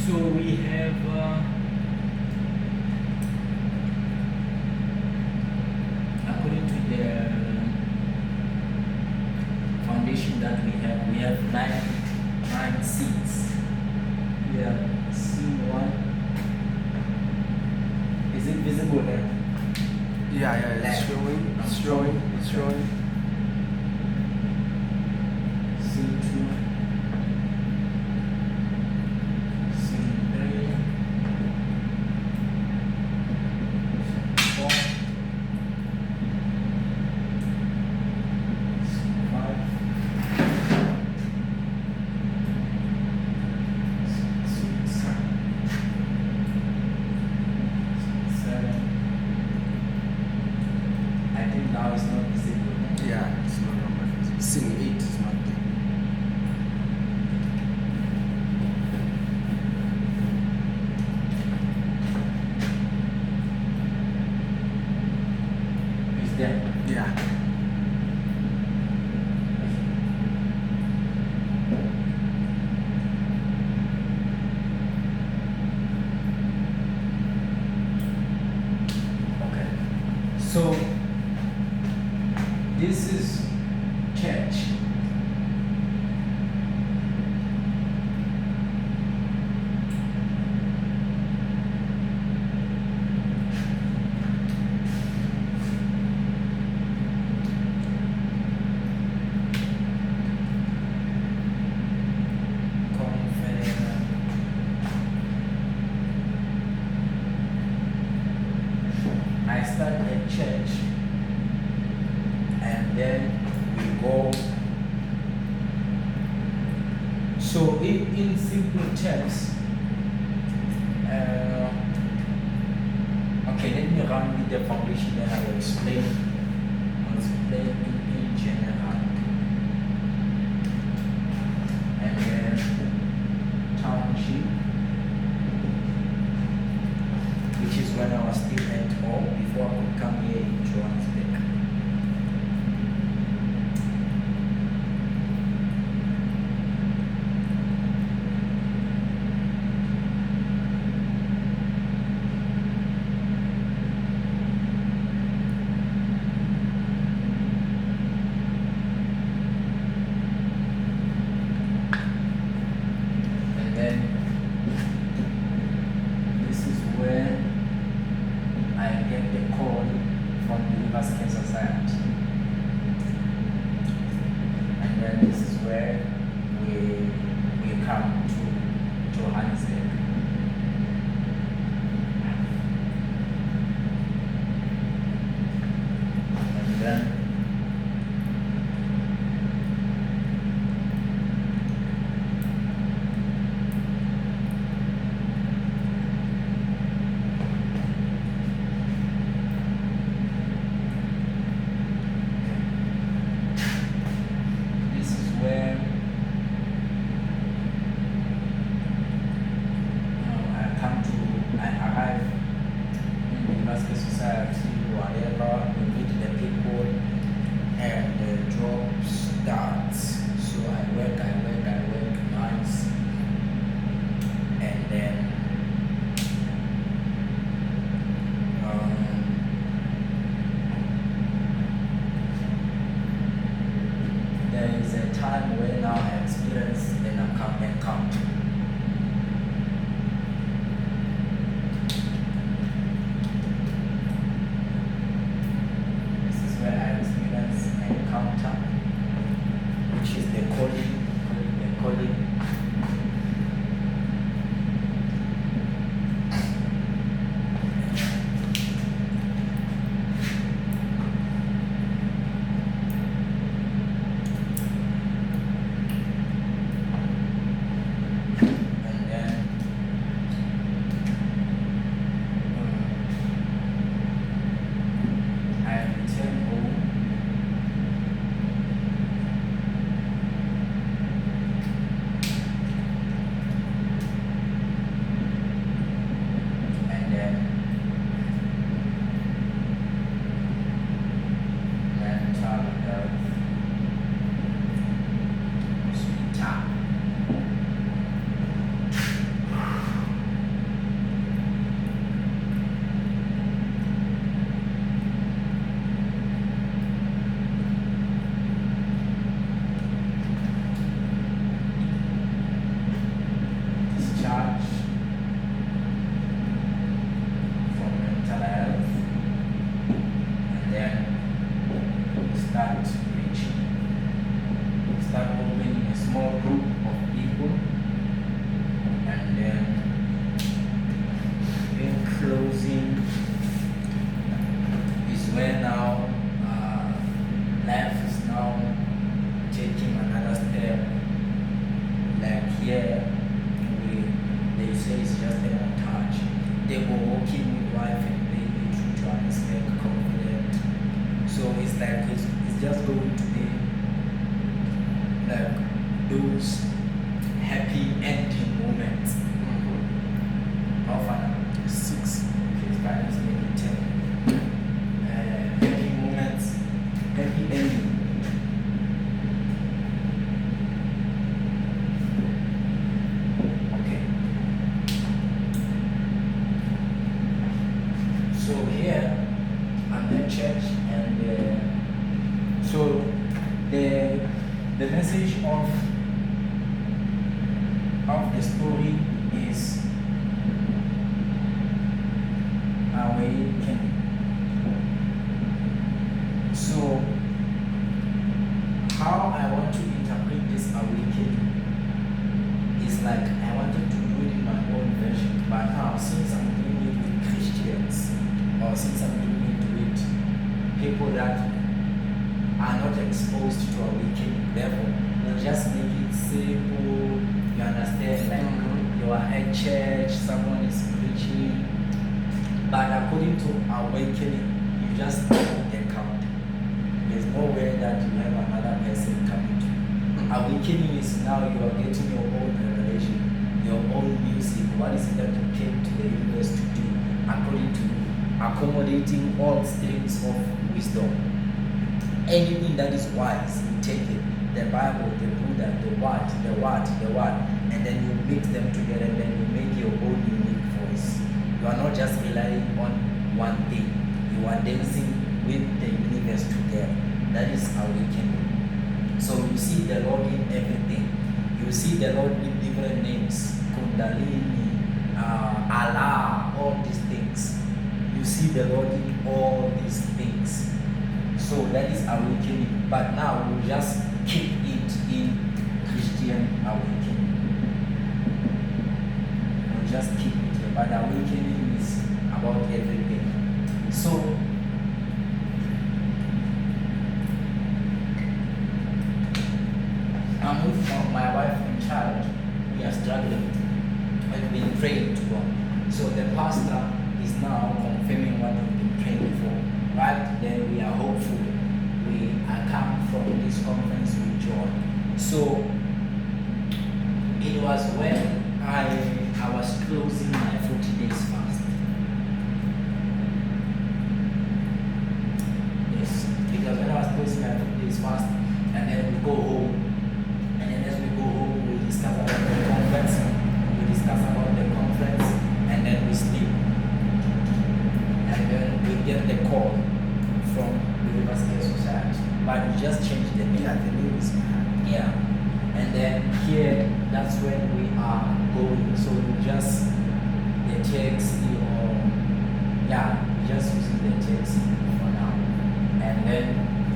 So we have according to the foundation that we have nine seats. Yeah, scene one. Is it visible there? Yeah, it's showing. It's showing. It's showing. Scene two. Scene three. Four. Scene five. Scene six. Scene seven. I think now it's not visible. Yeah, it's not on my face. Scene 8 is not there. Is there? Yeah. Okay. So this is church. I start at church and then we go. So in simple terms, okay, let me run with the foundation, then I will explain. I'll explain in general. And then township, which is when I was still at home before I could come here in Johannesburg. say it's just a montage. They were walking with wife and baby, true to understand, confident. So it's like it's just going to be like those happy ending moments. How far now? 6. Okay, it's kind of maybe 10. Happy moments, happy ending. Okay. So here I'm at church, and so the message of the story is awakening. So how I want to interpret this awakening is like I wanted to do it in my own version, but now since I'm doing it with Christians, or since I'm doing it with people that are not exposed to awakening, therefore we'll just make it simple. You understand? Like you are at church, someone is preaching, but according to awakening, you just don't account. There's no way that you have another person coming to you. Awakening is now you are getting your own revelation, your own music. What is it that you came to the universe to do? According to you, accommodating all streams of wisdom. Anything that is wise, you take it. The Bible, the Buddha, the what, and then you mix them together, and then you make your own unique voice. You are not just relying on one thing. You are dancing with the universe together. That is awakening. So you see the Lord in everything. You see the Lord with different names, Kundalini, Allah, all these things. You see the Lord in all these things. So that is awakening. But now we just keep it in Christian awakening. We just keep it here. But awakening is about everything. So I'm with my wife and child. We are struggling. We've been praying to God. So the pastor is now confirming what we've been praying for. Right? Then we are hopeful. We are come from this conference with joy. So it was when I was closing my 40 days fast. Yes, because when I was closing my 40 days fast, and then we go home, and then as we go home, we discuss about the conference, and then we sleep. And then we get the call from the University Society, but we just changed the name. Yeah, the name is Yeah. And then here, that's when we are going. So we just the TXT or just using the TXT for now. And then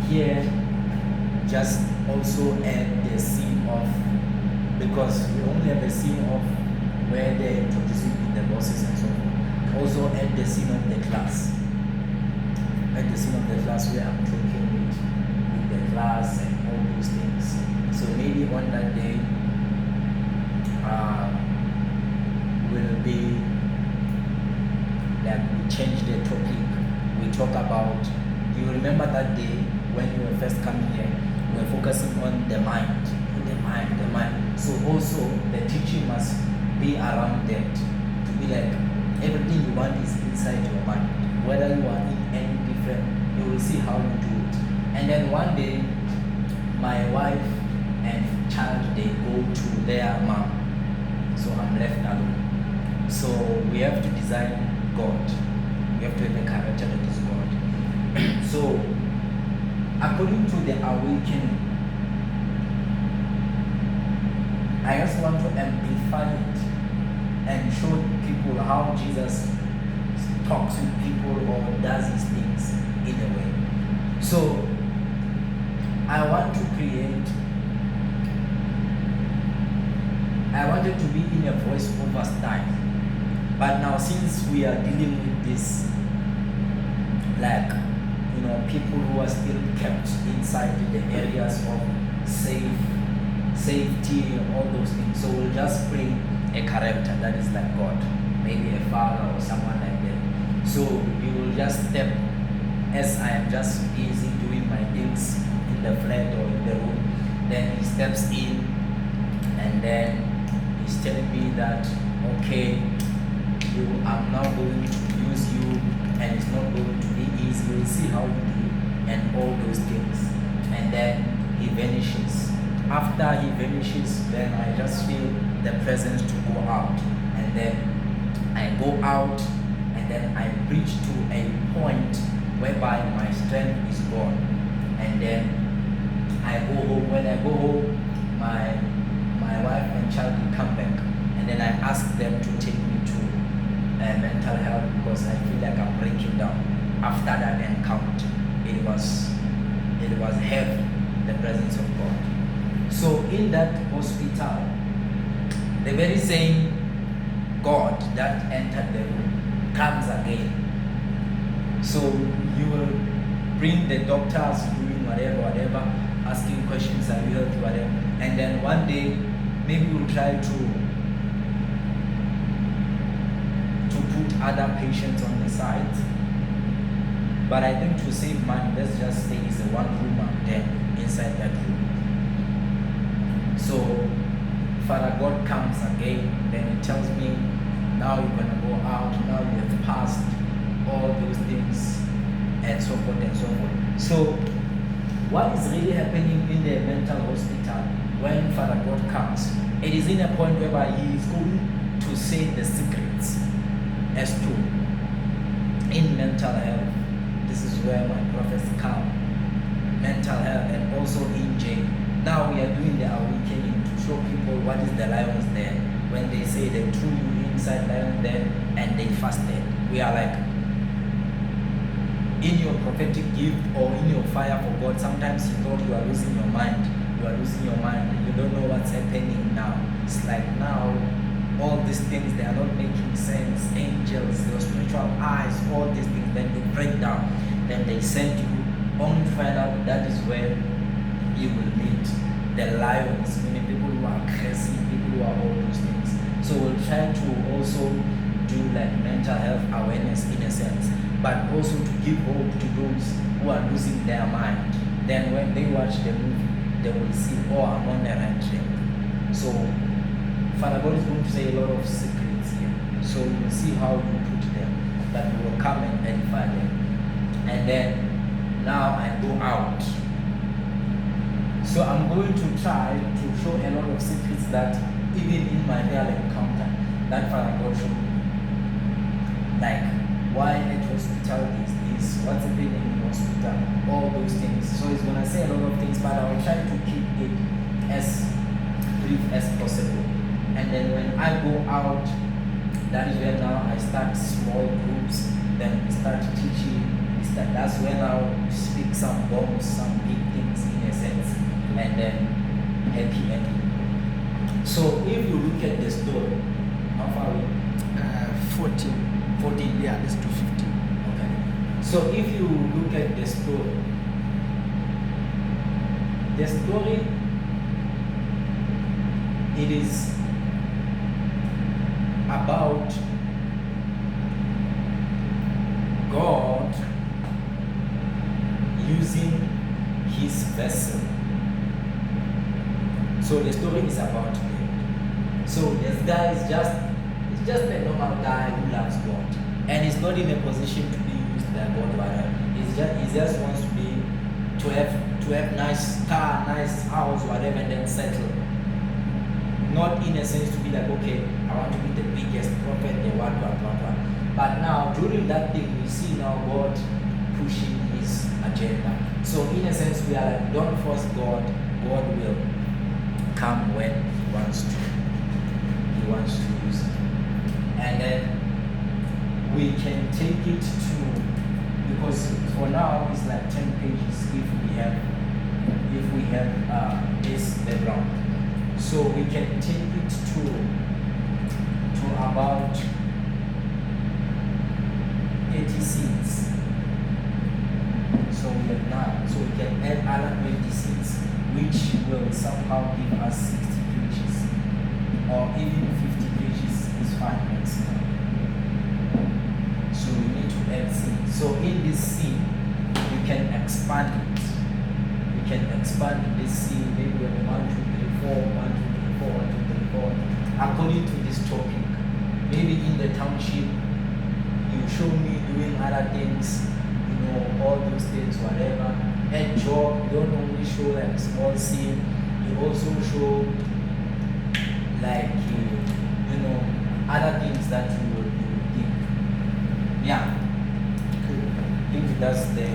here, just also add the scene of, because we only have a scene of where they're introducing the bosses and so forth. Also add the scene of the class. At the scene of the class where I'm talking with the class and all those things. So maybe on that day will be like we change the topic. We talk about, you remember that day when you were first coming here, we were focusing on the mind. So also the teaching must be around that, to be like everything you want is inside your mind. Whether you are in any different, you will see how you do it. And then one day, my wife and child, they go to their mom. So I'm left alone. So we have to design God. We have to have a character that is God. So according to the awakening, I just want to amplify it and show people how Jesus talks with people or does his things in a way. So I want to create, I wanted to be in a voice-over style, but now since we are dealing with this, like, people who are still kept inside the areas of safety and all those things, so we'll just bring a character that is like God, maybe a father or someone like that. So he will just step, as I am just busy doing my things in the flat or in the room, then he steps in and then he's telling me that, okay, I'm now going to use you and it's not going to be easy, we'll see how you do and all those things. And then he vanishes. After he vanishes, then I just feel the presence to go out, and then I go out and then I reach to a point whereby my strength is gone, and then I go home. When I go home, my wife and child will come back, and then I ask them to take me to mental health because I feel like I'm breaking down. After that encounter, it was heavy, the presence of God. So in that hospital, the very same God that entered the room comes again. So you will bring the doctors doing whatever, asking questions, are you healthy, whatever. And then one day, maybe we'll try to put other patients on the side. But I think to save money, let's just say it's a one room out there inside that room. So Father God comes again, then he tells me, now you're gonna go out, now you have passed all those things, and so forth and so forth. So what is really happening in the mental hospital when Father God comes? It is in a point whereby he is going to say the secrets as to in mental health. This is where my prophets come. Mental health and also in jail. Now we are doing the awakening to show people what is the lion's den. When they say they threw you inside lion's den and they fasted, we are like, in your prophetic gift or in your fire for God, sometimes you thought you are losing your mind. You are losing your mind. You don't know what's happening now. It's like now, all these things, they are not making sense. Angels, your spiritual eyes, all these things, then you break down. Then they send you on to find out that is where you will meet the lions, meaning people who are crazy, people who are all those things. So we'll try to also do like mental health awareness in a sense, but also to give hope to those who are losing their mind. Then when they watch the movie, they will see, oh, I'm on the right track. So Father God is going to say a lot of secrets here. So you'll see how you put them, that will come and edify them. And then now I go out. So I'm going to try to show a lot of secrets that even in my real encounter, that Father God showed me. Like why at hospital is this, what's happening in hospital, all those things. So he's gonna say a lot of things, but I'll try to keep it as brief as possible. And then when I go out, that is when now I start small groups, then start teaching. That's when I'll speak some bombs, some big things in a sense, and then happy ending. So if you look at the story, how far are we? 14. 14? Yeah, let's do 15. Okay. So if you look at the story it is about God using his vessel. So the story is about God. So this guy is just a normal guy who loves God, and he's not in a position to be used by God. But he just wants to have nice car, nice house, whatever, and then settle. Not in a sense to be like, okay, I want to be the biggest prophet, the what. But now during that thing, we see now God pushing his agenda. So in a sense, we are like, don't force God. God will come when he wants to. He wants to use it. And then we can take it to, because for now it's like 10 pages if we have this background. So we can take it to about 80 seats. So we have 9. So we can add another 20 seats, which will somehow give us 60 pages or even 50 pages. this scene, you can expand it. You can expand this scene maybe on 1, 2, 3, 4, 1, 2, 3, 4, 1, 2, 3, 4, according to this topic. Maybe in the township, you show me doing other things, all those things, whatever. And job, you don't only show like small scene, you also show like other things that you will think. Yeah. I think that's the